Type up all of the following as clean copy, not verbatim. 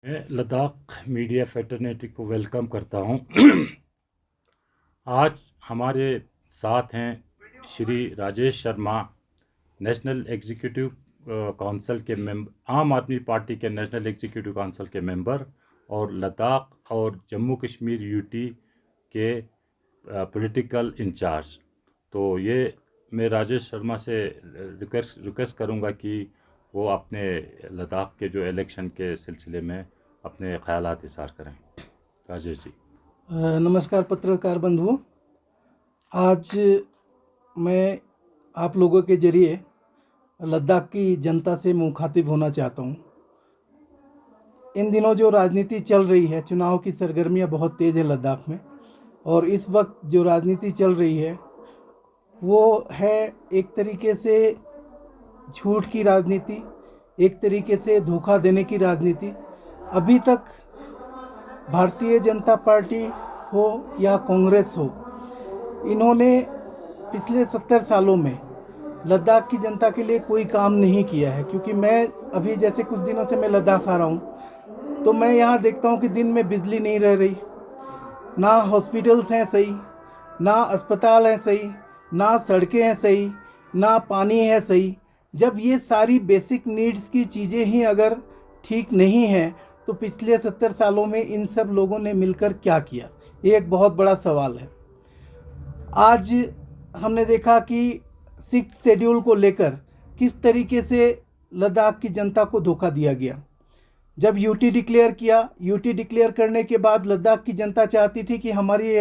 मैं Ladakh media fraternity को welcome करता हूं। आज हमारे साथ हैं Shri Rajesh Sharma, national executive council के मेंबर, आम आदमी पार्टी के नेशनल एग्जीक्यूटिव काउंसिल के मेंबर और लद्दाख और जम्मू कश्मीर यूटी के पॉलिटिकल इंचार्ज। तो ये मैं राजेश शर्मा से रिक्वेस्ट करूंगा कि वो अपने लद्दाख के जो इलेक्शन के सिलसिले में अपने ख्यालात इज़हार करें। राजेश जी। नमस्कार पत्रकार बंधुओं, आज मैं आप लोगों के जरिए लद्दाख की जनता से मुखातिब होना चाहता हूँ। इन दिनों जो राजनीति चल रही है, चुनाव की सरगर्मियाँ बहुत तेज़ हैं लद्दाख में, और इस वक्त जो राजनीति चल रही है वो है एक तरीके से झूठ की राजनीति, एक तरीके से धोखा देने की राजनीति। अभी तक भारतीय जनता पार्टी हो या कांग्रेस हो, इन्होंने पिछले 70 सालों में लद्दाख की जनता के लिए कोई काम नहीं किया है। क्योंकि मैं अभी जैसे कुछ दिनों से मैं लद्दाख आ रहा हूँ, तो मैं यहाँ देखता हूँ कि दिन में बिजली नहीं रह रही, ना हॉस्पिटल्स हैं सही, ना अस्पताल हैं सही, ना सड़कें हैं सही, ना पानी है सही। जब ये सारी बेसिक नीड्स की चीज़ें ही अगर ठीक नहीं हैं, तो पिछले 70 सालों में इन सब लोगों ने मिलकर क्या किया, ये एक बहुत बड़ा सवाल है। आज हमने देखा कि 6 शेड्यूल को लेकर किस तरीके से लद्दाख की जनता को धोखा दिया गया। जब यूटी डिक्लेयर किया, यूटी डिक्लेयर करने के बाद लद्दाख की जनता चाहती थी कि हमारे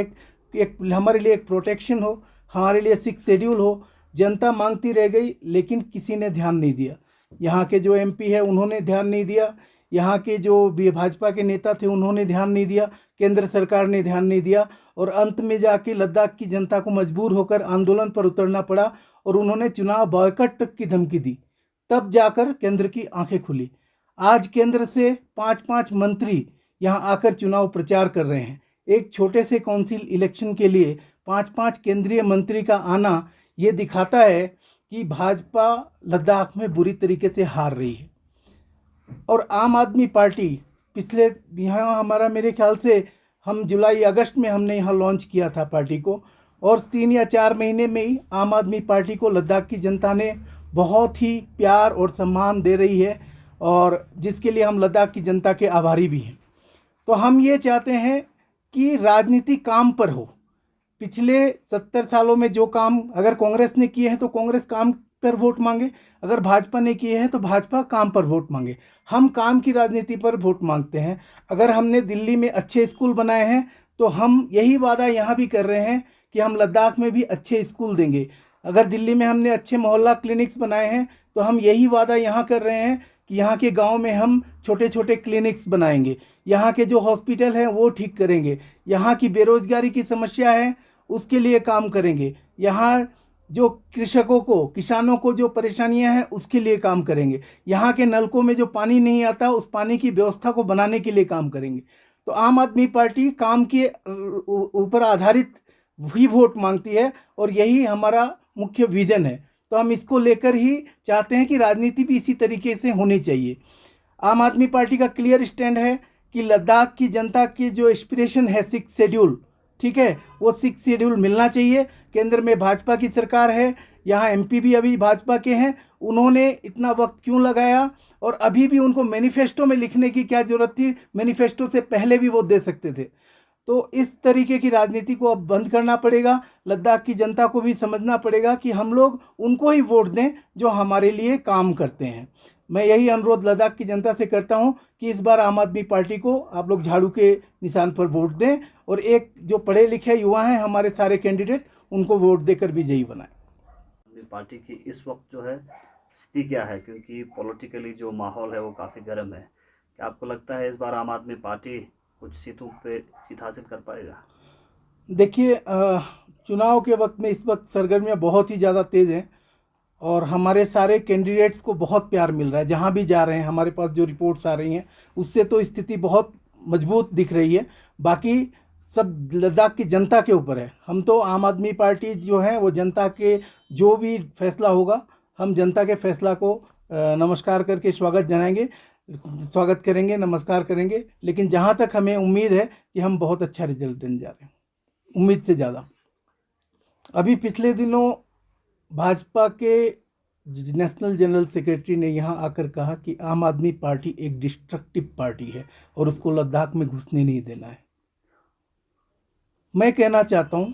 लिए एक प्रोटेक्शन हो, हमारे लिए 6 शेड्यूल हो। जनता मांगती रह गई, लेकिन किसी ने ध्यान नहीं दिया। यहाँ के जो एमपी है उन्होंने ध्यान नहीं दिया, यहाँ के जो भाजपा के नेता थे उन्होंने ध्यान नहीं दिया, केंद्र सरकार ने ध्यान नहीं दिया, और अंत में जाके लद्दाख की जनता को मजबूर होकर आंदोलन पर उतरना पड़ा और उन्होंने चुनाव बॉयकॉट तक की धमकी दी। तब जाकर केंद्र की आंखें खुली। आज केंद्र से 5-5 मंत्री यहाँ आकर चुनाव प्रचार कर रहे हैं। एक छोटे से काउंसिल इलेक्शन के लिए 5-5 केंद्रीय मंत्री का आना ये दिखाता है कि भाजपा लद्दाख में बुरी तरीके से हार रही है। और आम आदमी पार्टी पिछले यहाँ हमारा मेरे ख्याल से हम जुलाई अगस्त में हमने यहाँ लॉन्च किया था पार्टी को, और 3 या 4 महीने में ही आम आदमी पार्टी को लद्दाख की जनता ने बहुत ही प्यार और सम्मान दे रही है, और जिसके लिए हम लद्दाख की जनता के आभारी भी हैं। तो हम ये चाहते हैं कि राजनीति काम पर हो। पिछले 70 सालों में जो काम अगर कांग्रेस ने किए हैं तो कांग्रेस काम पर वोट मांगे, अगर भाजपा ने किए हैं तो भाजपा काम पर वोट मांगे। हम काम की राजनीति पर वोट मांगते हैं। अगर हमने दिल्ली में अच्छे स्कूल बनाए हैं तो हम यही वादा यहाँ भी कर रहे हैं कि हम लद्दाख में भी अच्छे स्कूल देंगे। अगर दिल्ली में हमने अच्छे मोहल्ला क्लिनिक्स बनाए हैं तो हम यही वादा यहाँ कर रहे हैं कि यहाँ के गांव में हम छोटे छोटे क्लिनिक्स बनाएंगे, यहाँ के जो हॉस्पिटल हैं वो ठीक करेंगे, यहाँ की बेरोजगारी की समस्या है उसके लिए काम करेंगे, यहाँ जो किसानों को जो परेशानियां हैं उसके लिए काम करेंगे, यहाँ के नलकों में जो पानी नहीं आता उस पानी की व्यवस्था को बनाने के लिए काम करेंगे। तो आम आदमी पार्टी काम के ऊपर आधारित ही वोट मांगती है, और यही हमारा मुख्य विजन है। तो हम इसको लेकर ही चाहते हैं कि राजनीति भी इसी तरीके से होनी चाहिए। आम आदमी पार्टी का क्लियर स्टैंड है कि लद्दाख की जनता की जो एस्पिरेशन है 6 शेड्यूल, ठीक है, वो 6 शेड्यूल मिलना चाहिए। केंद्र में भाजपा की सरकार है, यहाँ एमपी भी अभी भाजपा के हैं, उन्होंने इतना वक्त क्यों लगाया, और अभी भी उनको मैनिफेस्टो में लिखने की क्या ज़रूरत थी, मैनिफेस्टो से पहले भी वो दे सकते थे। तो इस तरीके की राजनीति को अब बंद करना पड़ेगा। लद्दाख की जनता को भी समझना पड़ेगा कि हम लोग उनको ही वोट दें जो हमारे लिए काम करते हैं। मैं यही अनुरोध लद्दाख की जनता से करता हूं कि इस बार आम आदमी पार्टी को आप लोग झाड़ू के निशान पर वोट दें, और एक जो पढ़े लिखे युवा हैं हमारे सारे कैंडिडेट, उनको वोट देकर विजयी बनाएं। पार्टी की इस वक्त जो है स्थिति क्या है, क्योंकि पॉलिटिकली जो माहौल है वो काफ़ी गर्म है। क्या आपको लगता है इस बार आम आदमी पार्टी कुछ सीटों पे जीत हासिल कर पाएगा? देखिए, चुनाव के वक्त में इस वक्त सरगर्मियाँ बहुत ही ज़्यादा तेज़ हैं, और हमारे सारे कैंडिडेट्स को बहुत प्यार मिल रहा है। जहाँ भी जा रहे हैं हमारे पास जो रिपोर्ट्स आ रही हैं उससे तो स्थिति बहुत मजबूत दिख रही है। बाकी सब लद्दाख की जनता के ऊपर है। हम तो आम आदमी पार्टी जो है वो जनता के जो भी फैसला होगा, हम जनता के फैसला को नमस्कार करके स्वागत जनाएंगे। स्वागत करेंगे, नमस्कार करेंगे। लेकिन जहाँ तक हमें उम्मीद है कि हम बहुत अच्छा रिजल्ट देने जा रहे हैं, उम्मीद से ज़्यादा। अभी पिछले दिनों भाजपा के नेशनल जनरल सेक्रेटरी ने यहाँ आकर कहा कि आम आदमी पार्टी एक डिस्ट्रक्टिव पार्टी है और उसको लद्दाख में घुसने नहीं देना है। मैं कहना चाहता हूँ,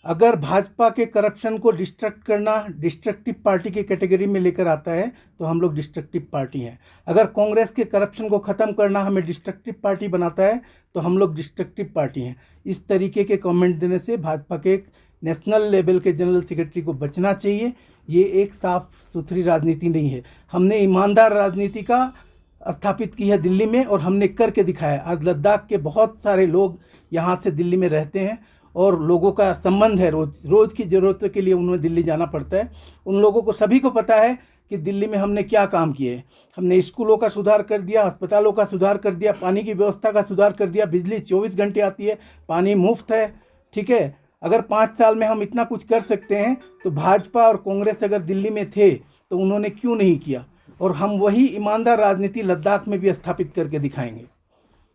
अगर भाजपा के करप्शन को डिस्ट्रक्ट करना डिस्ट्रक्टिव पार्टी की कैटेगरी में लेकर आता है तो हम लोग डिस्ट्रक्टिव पार्टी हैं। अगर कांग्रेस के करप्शन को ख़त्म करना हमें डिस्ट्रक्टिव पार्टी बनाता है तो हम लोग डिस्ट्रक्टिव पार्टी हैं। इस तरीके के कमेंट देने से भाजपा के नेशनल लेवल के जनरल सेक्रेटरी को बचना चाहिए। ये एक साफ सुथरी राजनीति नहीं है। हमने ईमानदार राजनीति का स्थापित की है दिल्ली में और हमने करके दिखाया। आज लद्दाख के बहुत सारे लोग यहाँ से दिल्ली में रहते हैं और लोगों का संबंध है, रोज़ की ज़रूरतों के लिए उन्हें दिल्ली जाना पड़ता है। उन लोगों को सभी को पता है कि दिल्ली में हमने क्या काम किए। हमने स्कूलों का सुधार कर दिया, अस्पतालों का सुधार कर दिया, पानी की व्यवस्था का सुधार कर दिया, बिजली 24 घंटे आती है, पानी मुफ्त है। ठीक है, अगर 5 साल में हम इतना कुछ कर सकते हैं तो भाजपा और कांग्रेस अगर दिल्ली में थे तो उन्होंने क्यों नहीं किया। और हम वही ईमानदार राजनीति लद्दाख में भी स्थापित करके दिखाएंगे।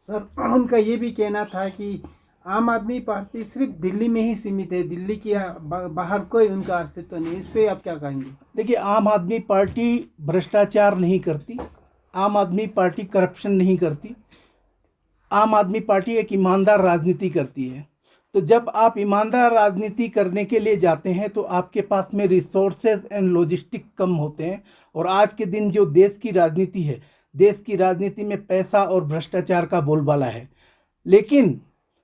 सर, उनका ये भी कहना था कि आम आदमी पार्टी सिर्फ दिल्ली में ही सीमित है, दिल्ली के बाहर कोई उनका अस्तित्व नहीं। इस पर आप क्या कहेंगे? देखिए, आम आदमी पार्टी भ्रष्टाचार नहीं करती, आम आदमी पार्टी करप्शन नहीं करती, आम आदमी पार्टी एक ईमानदार राजनीति करती है। तो जब आप ईमानदार राजनीति करने के लिए जाते हैं तो आपके पास में रिसोर्सेज एंड लॉजिस्टिक कम होते हैं। और आज के दिन जो देश की राजनीति है, देश की राजनीति में पैसा और भ्रष्टाचार का बोलबाला है। लेकिन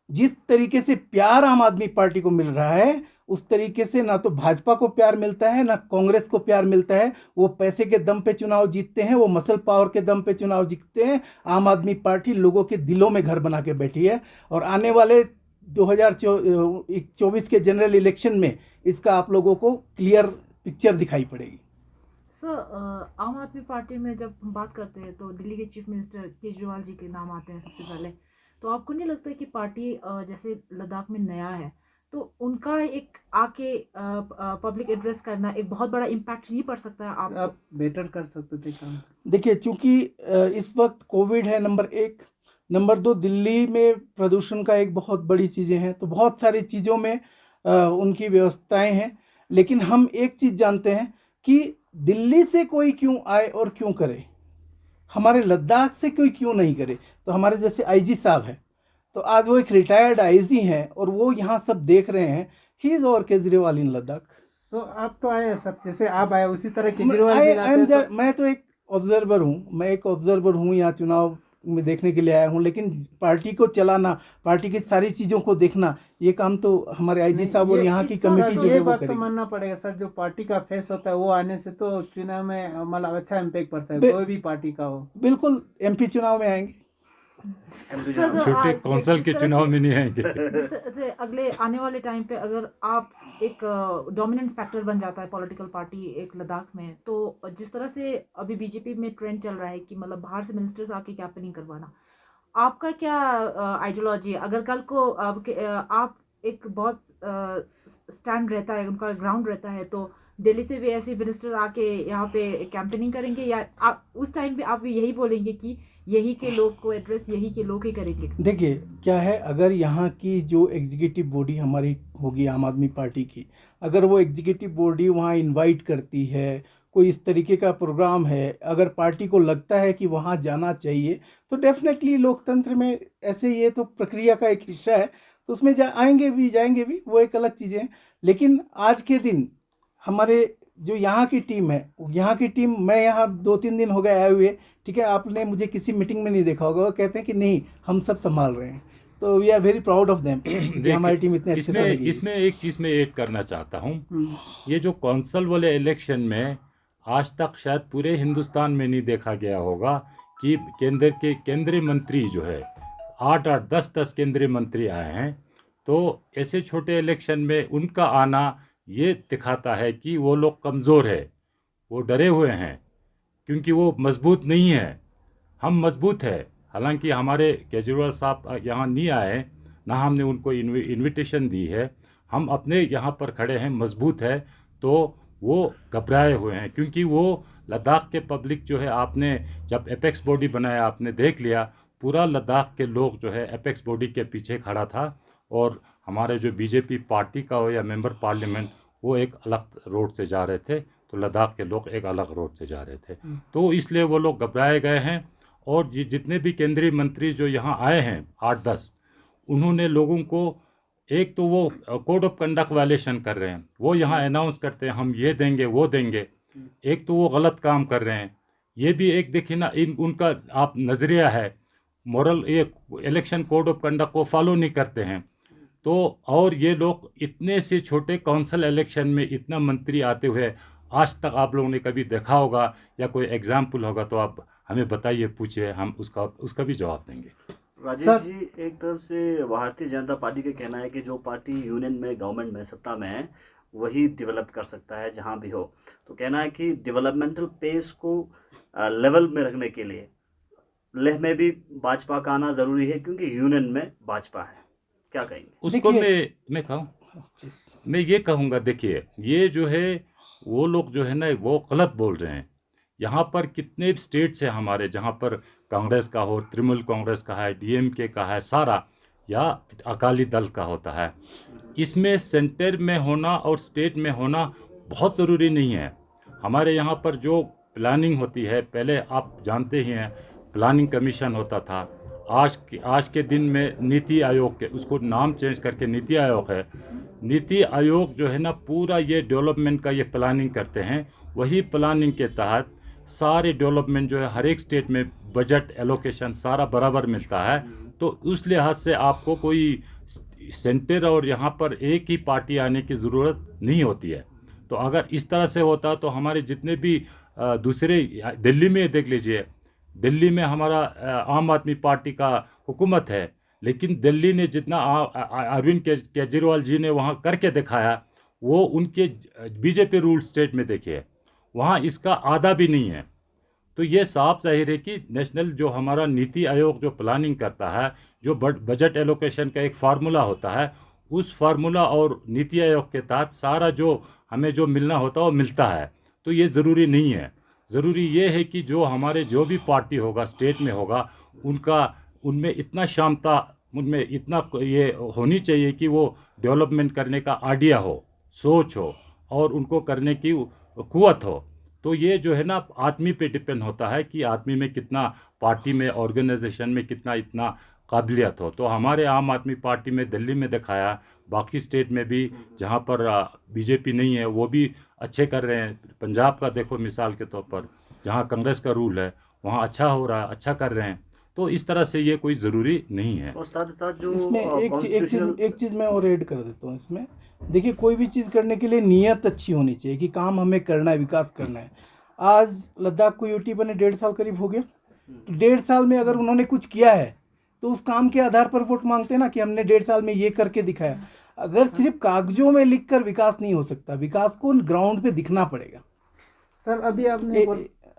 जिस तरीके से प्यार आम आदमी पार्टी को मिल रहा है उस तरीके से ना तो भाजपा को प्यार मिलता है ना कांग्रेस को प्यार मिलता है। वो पैसे के दम पे चुनाव जीतते हैं, वो मसल पावर के दम पे चुनाव जीतते हैं। आम आदमी पार्टी लोगों के दिलों में घर बना के बैठी है और आने वाले 2024 के जनरल इलेक्शन में इसका आप लोगों को क्लियर पिक्चर दिखाई पड़ेगी। सर, आम आदमी पार्टी में जब हम बात करते हैं तो दिल्ली के चीफ मिनिस्टर केजरीवाल जी के नाम आते हैं सबसे पहले। तो आपको नहीं लगता कि पार्टी जैसे लद्दाख में नया है तो उनका एक आके पब्लिक एड्रेस करना एक बहुत बड़ा इम्पैक्ट नहीं पड़ सकता है? आप बेटर कर सकते थे काम। देखिए, चूंकि इस वक्त कोविड है नंबर 1, नंबर 2 दिल्ली में प्रदूषण का एक बहुत बड़ी चीज़ें हैं, तो बहुत सारी चीज़ों में उनकी व्यवस्थाएं हैं। लेकिन हम एक चीज़ जानते हैं कि दिल्ली से कोई क्यों आए और क्यों करे, हमारे लद्दाख से कोई क्यों नहीं करे। तो हमारे जैसे आईजी साहब हैं, तो आज वो एक रिटायर्ड आईजी हैं और वो यहाँ सब देख रहे हैं। ही इज़ और केजरीवाल इन लद्दाख। तो आप तो आए सब, जैसे आप आए उसी तरह केजरीवाल भी आते हैं। मैं तो एक ऑब्जर्वर हूँ, मैं एक ऑब्जर्वर हूँ, यहाँ चुनाव में देखने के लिए आया हूँ। लेकिन पार्टी को चलाना, पार्टी की सारी चीज़ों को देखना, ये काम तो हमारे आईजी साहब और यहाँ की कमेटी जो है वो करेगी। तो मानना पड़ेगा सर, जो पार्टी का फेस होता है वो आने से तो चुनाव में मतलब अच्छा इम्पैक्ट पड़ता है, कोई भी पार्टी का हो। बिल्कुल, एमपी चुनाव में आएंगे, छोटे कौंसिल के चुनाव में नहीं आएंगे। जैसे अगले आने वाले टाइम पे अगर आप एक डोमिनेंट फैक्टर बन जाता है पॉलिटिकल पार्टी एक लद्दाख में, तो जिस तरह से अभी बीजेपी में ट्रेंड चल रहा है कि मतलब बाहर से मिनिस्टर्स आके कैंपेनिंग करवाना, आपका क्या आइडियोलॉजी है? अगर कल को आप एक बहुत स्टैंड रहता है, उनका ग्राउंड रहता है, तो दिल्ली से भी ऐसे मिनिस्टर आके यहाँ पे कैंपेनिंग करेंगे या आप उस टाइम पे आप भी यही बोलेंगे कि यही के लोग को एड्रेस यही के लोग ही करेंगे? देखिए क्या है, अगर यहाँ की जो एग्जीक्यूटिव बॉडी हमारी होगी आम आदमी पार्टी की, अगर वो एग्जीक्यूटिव बॉडी वहाँ इनवाइट करती है, कोई इस तरीके का प्रोग्राम है, अगर पार्टी को लगता है कि वहाँ जाना चाहिए, तो डेफिनेटली लोकतंत्र में ऐसे ये तो प्रक्रिया का एक हिस्सा है, तो उसमें आएंगे भी जाएंगे भी, वो एक अलग चीज़ें हैं। लेकिन आज के दिन हमारे जो यहाँ की टीम है, यहाँ की टीम, मैं यहाँ 2-3 दिन हो गए आए हुए, ठीक है, आपने मुझे किसी मीटिंग में नहीं देखा होगा, वो कहते हैं कि नहीं हम सब संभाल रहे हैं। तो we are very proud of them कि हमारी टीम इतने अच्छे से लगी। इसमें एक चीज़ मैं ऐड करना चाहता हूँ, ये जो कौंसिल वाले इलेक्शन में आज तक शायद पूरे हिंदुस्तान में नहीं देखा गया होगा कि केंद्र के केंद्रीय मंत्री जो है 8-8, 10-10 केंद्रीय मंत्री आए हैं। तो ऐसे छोटे इलेक्शन में उनका आना ये दिखाता है कि वो लोग कमज़ोर है, वो डरे हुए हैं, क्योंकि वो मजबूत नहीं है। हम मजबूत है, हालांकि हमारे केजरीवाल साहब यहाँ नहीं आए, ना हमने उनको इनविटेशन दी है, हम अपने यहाँ पर खड़े हैं, मजबूत है। तो वो घबराए हुए हैं क्योंकि वो लद्दाख के पब्लिक जो है, आपने जब एपेक्स बॉडी बनाया आपने देख लिया, पूरा लद्दाख के लोग जो है एपेक्स बॉडी के पीछे खड़ा था, और हमारे जो बीजेपी पार्टी का हो या मेंबर पार्लियामेंट, वो एक अलग रोड से जा रहे थे, तो लद्दाख के लोग एक अलग रोड से जा रहे थे। तो इसलिए वो लोग घबराए गए हैं। और जितने भी केंद्रीय मंत्री जो यहाँ आए हैं 8-10, उन्होंने लोगों को, एक तो वो कोड ऑफ कंडक्ट वायलेशन कर रहे हैं, वो यहाँ अनाउंस करते हैं हम ये देंगे वो देंगे, एक तो वो गलत काम कर रहे हैं। ये भी एक देखिए ना, उनका आप नज़रिया है मॉरल, ये इलेक्शन कोड ऑफ कंडक्ट को फॉलो नहीं करते हैं। तो और ये लोग इतने से छोटे काउंसिल इलेक्शन में इतना मंत्री आते हुए आज तक आप लोगों ने कभी देखा होगा, या कोई एग्जाम्पल होगा तो आप हमें बताइए, पूछिए, हम उसका भी जवाब देंगे। राजेश जी, एक तरफ से भारतीय जनता पार्टी का कहना है कि जो पार्टी यूनियन में, गवर्नमेंट में सत्ता में है, वही डेवलप कर सकता है जहां भी हो। तो कहना है कि डेवलपमेंटल पेस को लेवल में रखने के लिए लेह में भी भाजपा का आना ज़रूरी है, क्योंकि यूनियन में भाजपा है। क्या कहेंगे उसको? मैं कहूँ, मैं ये कहूँगा, देखिए ये जो है वो लोग जो है ना वो गलत बोल रहे हैं। यहाँ पर कितने स्टेट्स हैं हमारे जहाँ पर कांग्रेस का हो, तृणमूल कांग्रेस का है, डीएमके का है सारा, या अकाली दल का होता है। इसमें सेंटर में होना और स्टेट में होना बहुत ज़रूरी नहीं है। हमारे यहाँ पर जो प्लानिंग होती है, पहले आप जानते ही हैं प्लानिंग कमीशन होता था, आज के दिन में नीति आयोग के, उसको नाम चेंज करके नीति आयोग है। नीति आयोग जो है ना पूरा ये डेवलपमेंट का ये प्लानिंग करते हैं। वही प्लानिंग के तहत सारे डेवलपमेंट जो है हर एक स्टेट में बजट एलोकेशन सारा बराबर मिलता है। तो उस लिहाज से आपको कोई सेंटर और यहाँ पर एक ही पार्टी आने की ज़रूरत नहीं होती है। तो अगर इस तरह से होता तो हमारे जितने भी दूसरे, दिल्ली में देख लीजिए, दिल्ली में हमारा आम आदमी पार्टी का हुकूमत है, लेकिन दिल्ली ने जितना अरविंद केजरीवाल जी ने वहाँ करके दिखाया, वो उनके बीजेपी रूल स्टेट में देखिए, वहाँ इसका आधा भी नहीं है। तो ये साफ जाहिर है कि नेशनल जो हमारा नीति आयोग जो प्लानिंग करता है, जो बजट एलोकेशन का एक फार्मूला होता है, उस फार्मूला और नीति आयोग के तहत सारा जो हमें जो मिलना होता है वो मिलता है। तो ये ज़रूरी नहीं है। ज़रूरी ये है कि जो हमारे जो भी पार्टी होगा स्टेट में होगा, उनमें इतना क्षमता, उनमें इतना ये होनी चाहिए कि वो डेवलपमेंट करने का आइडिया हो, सोच हो, और उनको करने की कुव्वत हो। तो ये जो है ना आदमी पे डिपेंड होता है कि आदमी में कितना, पार्टी में, ऑर्गेनाइजेशन में कितना इतना काबिलियत हो। तो हमारे आम आदमी पार्टी में दिल्ली में दिखाया, बाकी स्टेट में भी जहाँ पर बीजेपी नहीं है वो भी अच्छे कर रहे हैं। पंजाब का देखो मिसाल के तौर पर, जहाँ कांग्रेस का रूल है वहाँ अच्छा हो रहा है, अच्छा कर रहे हैं। तो इस तरह से ये कोई ज़रूरी नहीं है। और साथ साथ जो इसमें एक चीज़ मैं और ऐड कर देता हूँ इसमें। देखिए, कोई भी चीज़ करने के लिए नीयत अच्छी होनी चाहिए कि काम हमें करना है, विकास करना है। आज लद्दाख को यूटी बने 1.5 साल करीब हो गया, तो 1.5 साल में अगर उन्होंने कुछ किया है तो उस काम के आधार पर वोट मांगते हैं ना, कि हमने 1.5 साल में ये करके दिखाया। अगर सिर्फ कागजों में लिख कर विकास नहीं हो सकता, विकास को ग्राउंड पे दिखना पड़ेगा। सर अभी आपने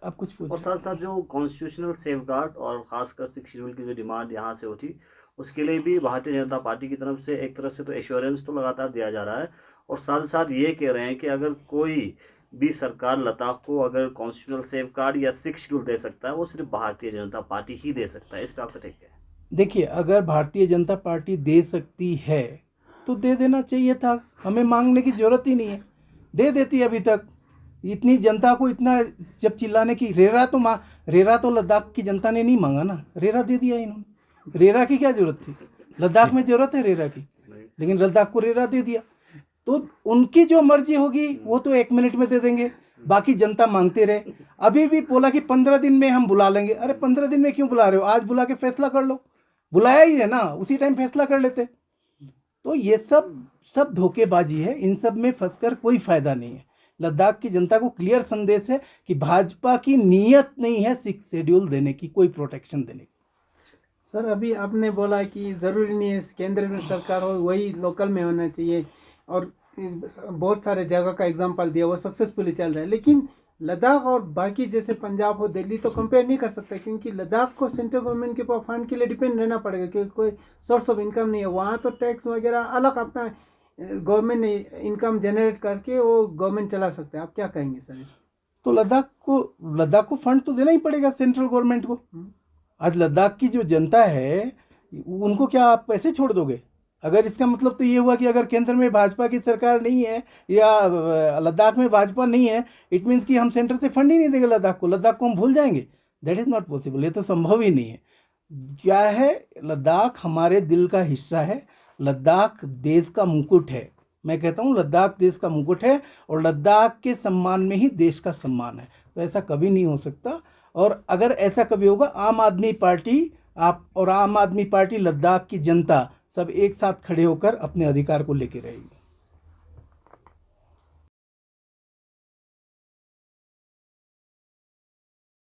आप कुछ पूछ। और साथ साथ जो कॉन्स्टिट्यूशनल सेफगार्ड और खासकर 6 शेड्यूल की जो डिमांड यहाँ से उठी, उसके लिए भी भारतीय जनता पार्टी की तरफ से एक तरफ से तो एश्योरेंस तो लगातार दिया जा रहा है, और साथ साथ ये कह रहे हैं कि अगर कोई भी सरकार लद्दाख को अगर कॉन्स्टिट्यूशनल सेफगार्ड या 6 शेड्यूल दे सकता है, वो सिर्फ भारतीय जनता पार्टी ही दे सकता है। इस पर आपका टेक है? देखिए, अगर भारतीय जनता पार्टी दे सकती है तो दे देना चाहिए था, हमें मांगने की ज़रूरत ही नहीं है, दे देती अभी तक। इतनी जनता को इतना जब चिल्लाने की, रेरा तो लद्दाख की जनता ने नहीं मांगा ना, रेरा दे दिया इन्होंने। रेरा की क्या ज़रूरत थी? लद्दाख में ज़रूरत है रेरा की, लेकिन लद्दाख को रेरा दे दिया। तो उनकी जो मर्जी होगी वो तो 1 मिनट में दे देंगे, बाकी जनता मांगते रहे। अभी भी बोला कि 15 दिन में हम बुला लेंगे। अरे 15 दिन में क्यों बुला रहे हो? आज बुला के फैसला कर लो। बुलाया ही है ना, उसी टाइम फैसला कर लेते। तो ये सब धोखेबाजी है, इन सब में फंसकर कोई फ़ायदा नहीं है। लद्दाख की जनता को क्लियर संदेश है कि भाजपा की नीयत नहीं है 6 शेड्यूल देने की, कोई प्रोटेक्शन देने की। सर अभी आपने बोला कि ज़रूरी नहीं है केंद्र में सरकार हो, वही लोकल में होना चाहिए, और बहुत सारे जगह का एग्जांपल दिया, वो सक्सेसफुली चल रहा है। लेकिन लद्दाख और बाकी जैसे पंजाब हो, दिल्ली तो कंपेयर नहीं कर सकते, क्योंकि लद्दाख को सेंट्रल गवर्नमेंट के ऊपर फंड के लिए डिपेंड रहना पड़ेगा, क्योंकि कोई सोर्स ऑफ इनकम नहीं है वहाँ। तो टैक्स वगैरह अलग अपना गवर्नमेंट ने इनकम जनरेट करके वो गवर्नमेंट चला सकता है। आप क्या कहेंगे सर इस पर? तो लद्दाख को फंड तो देना ही पड़ेगा सेंट्रल गवर्नमेंट को। आज लद्दाख की जो जनता है उनको क्या आप पैसे छोड़ दोगे? अगर इसका मतलब तो ये हुआ कि अगर केंद्र में भाजपा की सरकार नहीं है या लद्दाख में भाजपा नहीं है, इट मीन्स कि हम सेंटर से फंड ही नहीं देंगे लद्दाख को हम भूल जाएंगे। दैट इज़ नॉट पॉसिबल, ये तो संभव ही नहीं है। क्या है, लद्दाख हमारे दिल का हिस्सा है, लद्दाख देश का मुकुट है। मैं कहता हूँ लद्दाख देश का मुकुट है और लद्दाख के सम्मान में ही देश का सम्मान है। तो ऐसा कभी नहीं हो सकता, और अगर ऐसा कभी होगा, आम आदमी पार्टी लद्दाख की जनता सब एक साथ खड़े होकर अपने अधिकार को लेके रहेगी।